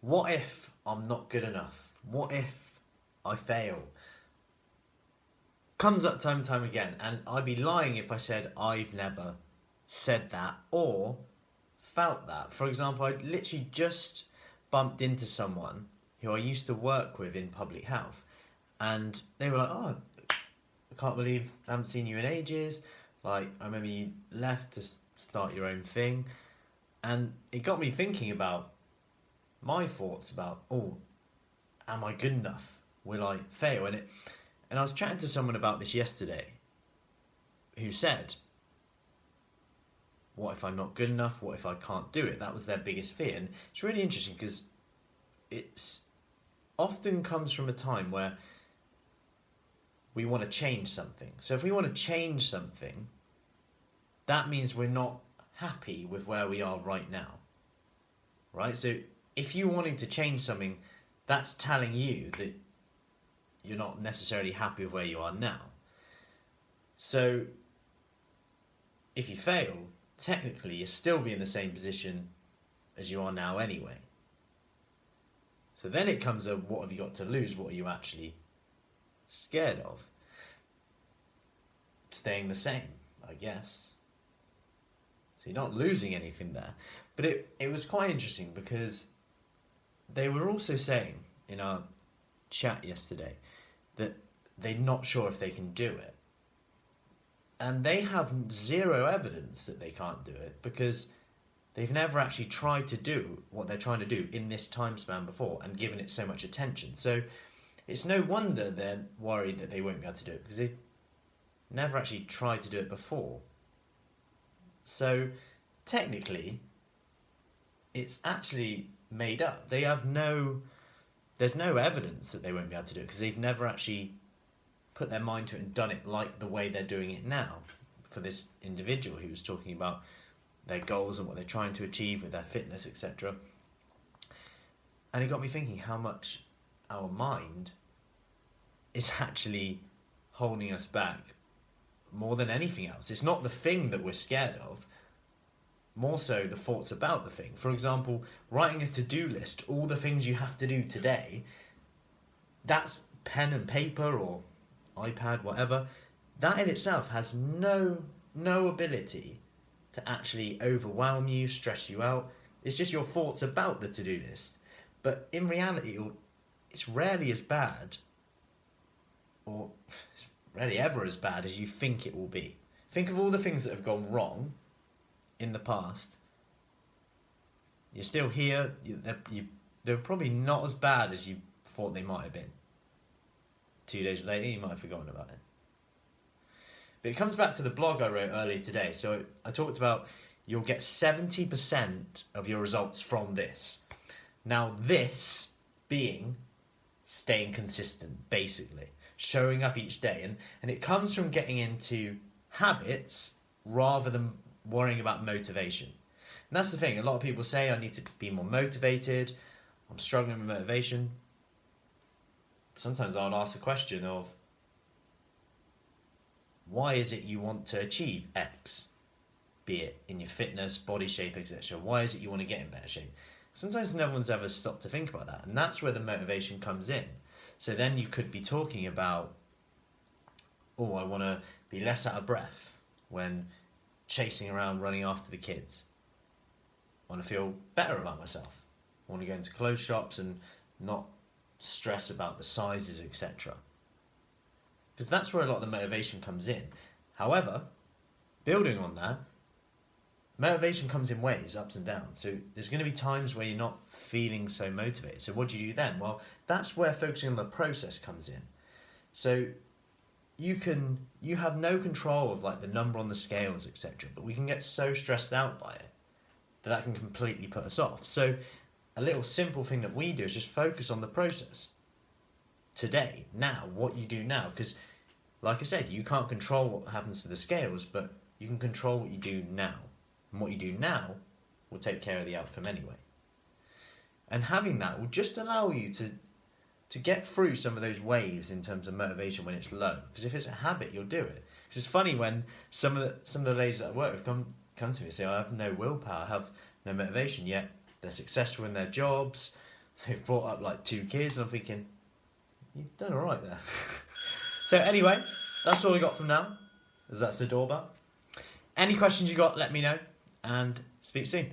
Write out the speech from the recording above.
What if I'm not good enough? What if I fail? Comes up time and time again, and I'd be lying if I said I've never said that or felt that. For example, I literally just bumped into someone who I used to work with in public health, and they were like, "Oh, I can't believe I haven't seen you in ages. Like, I remember you left to start your own thing." And it got me thinking about my thoughts about, oh, am I good enough? Will I fail? And I was chatting to someone about this yesterday who said, what if I'm not good enough? What if I can't do it? That was their biggest fear. And it's really interesting because it's often comes from a time where we want to change something. So if we want to change something, that means we're not happy with where we are right now. Right? So if you're wanting to change something, that's telling you that you're not necessarily happy with where you are now. So if you fail, technically you'll still be in the same position as you are now anyway. So then it comes to, what have you got to lose? What are you actually scared of? Staying the same, I guess. So you're not losing anything there. But it was quite interesting because they were also saying in our chat yesterday that they're not sure if they can do it. And they have zero evidence that they can't do it because they've never actually tried to do what they're trying to do in this time span before and given it so much attention. So it's no wonder they're worried that they won't be able to do it because they've never actually tried to do it before. So technically, it's actually made up. They have there's no evidence that they won't be able to do it because they've never actually put their mind to it and done it like the way they're doing it now for this individual who was talking about their goals and what they're trying to achieve with their fitness, etc. And it got me thinking how much our mind is actually holding us back more than anything else. It's not the thing that we're scared of, more so the thoughts about the thing. For example, writing a to-do list, all the things you have to do today, that's pen and paper or iPad, whatever. That in itself has no ability to actually overwhelm you, stress you out. It's just your thoughts about the to-do list. But in reality, it's rarely as bad, or it's rarely ever as bad as you think it will be. Think of all the things that have gone wrong in the past. You're still here. They're probably not as bad as you thought they might have been. 2 days later, you might have forgotten about it. But it comes back to the blog I wrote earlier today. So I talked about you'll get 70% of your results from this. Now this being staying consistent, basically. Showing up each day. And it comes from getting into habits rather than worrying about motivation. And that's the thing. A lot of people say, I need to be more motivated. I'm struggling with motivation. Sometimes I'll ask the question of, why is it you want to achieve X? Be it in your fitness, body shape, etc. Why is it you want to get in better shape? Sometimes no one's ever stopped to think about that. And that's where the motivation comes in. So then you could be talking about, oh, I want to be less out of breath when chasing around, running after the kids. I want to feel better about myself. I want to go into clothes shops and not stress about the sizes, etc. Because that's where a lot of the motivation comes in. However, building on that, motivation comes in waves, ups and downs. So there's going to be times where you're not feeling so motivated. So what do you do then? Well, that's where focusing on the process comes in. So you have no control of like the number on the scales, etc. But we can get so stressed out by it that can completely put us off. So a little simple thing that we do is just focus on the process. Today, now, what you do now. Because, like I said, you can't control what happens to the scales, but you can control what you do now. And what you do now will take care of the outcome anyway. And having that will just allow you to get through some of those waves in terms of motivation when it's low. Because if it's a habit, you'll do it. Because it's funny when some of the ladies that I work with come to me and say, I have no willpower, I have no motivation, yet they're successful in their jobs, they've brought up like 2 kids, and I'm thinking, you've done all right there. So anyway, that's all we got from now, as that's the doorbell. Any questions you got, let me know, and speak soon.